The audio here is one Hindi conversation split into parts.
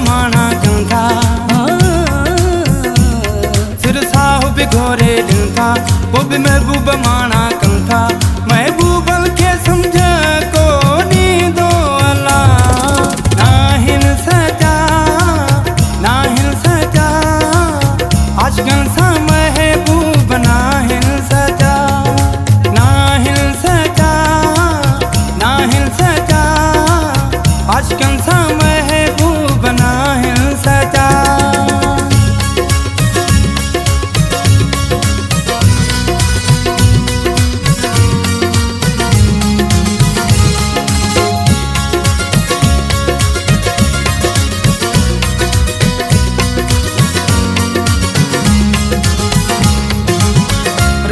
माना कंधा सिर साहु बिघोरे दिलता वो भी महबूब माना कंधा महबूब के समझ को नी दो अला नाहिन सजा आजकल सा महबूब नाहिन सजा आजकल सा महबूब नाहिन सजा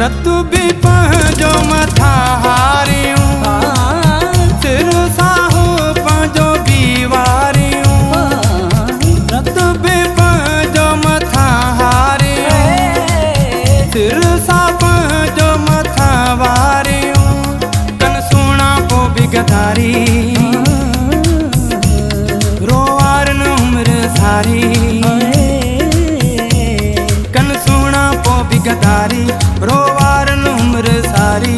रतु भी पंजो मथा हारियूं सिर साहु पंजो बीवारियूं रतु भी पंजो मथा हारियूं सिर सा पंजो मथा वारियूं कन सुना पो बिगदारी रोवारन उम्र सारी कन सुना पो बिगदारी रोवारन उम्र सारी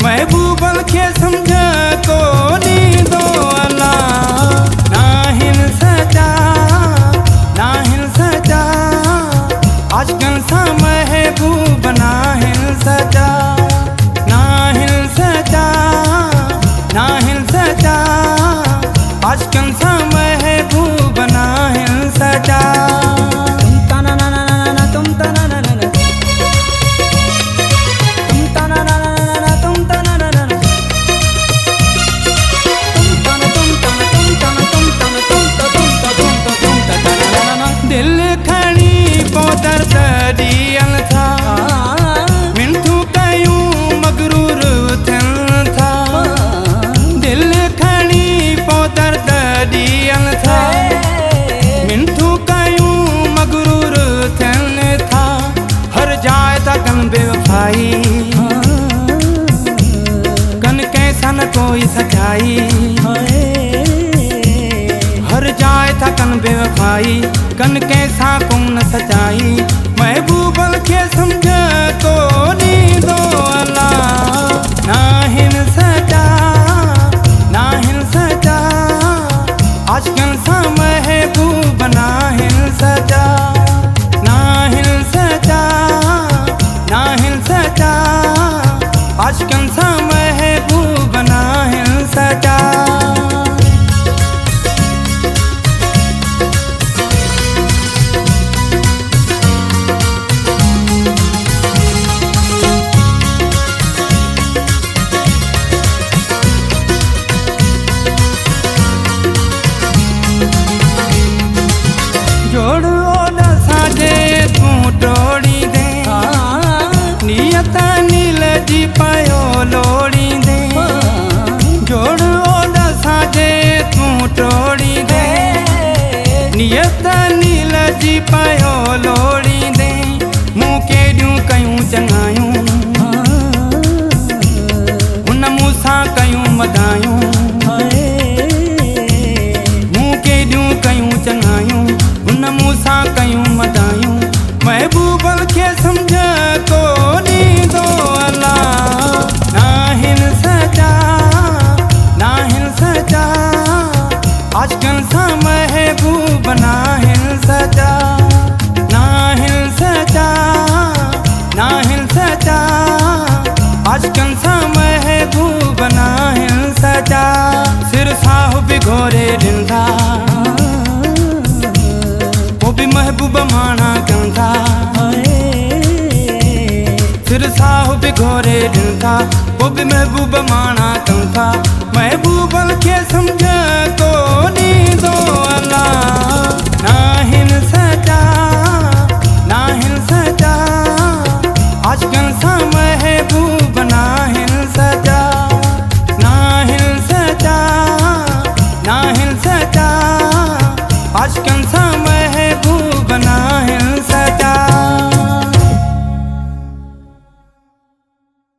महबूबल के समझ को नी दो अला नाहिन सजा आजकल सा महबूब नाहिन सजा आजकल सा महबूब नाहिन सजा दिल खड़ी पोदर दियल था मिंठू कयूं मगरूर थियन था दिल खड़ी पोदर दियल था मिंठू कयूं मगरूर थियन था हर जाए था कन बेवफाई कन कैसा न कोई सच्चाई हर जाए था कन बेवफाई कन कैसा कौन सच्चाई महबूबल के समझ को नी दो अला नाहिन सजा आजकल सा महबूब नाहिन सजा आजकल सा महबूब नाहिन सजा जोड़ ओदा साजे तू टोड़ी दे नियत नील जी पायो लोड़ी दे जोड़ ओदा साजे तू टोड़ी दे नियत नील जी पायो लोड़ी दे मुँह केॾियूं कयूं चङायूं हुन मूंसां कयूं मदायूं मुँह केॾियूं कयूं चङायूं हुन मूंसां कयूं मदायूं महबूबल के समझ को नी दो अला नाहिन सजा आजकल सा महबूब नाहिन सजा वो भी महबूब माना कंखा महबूबल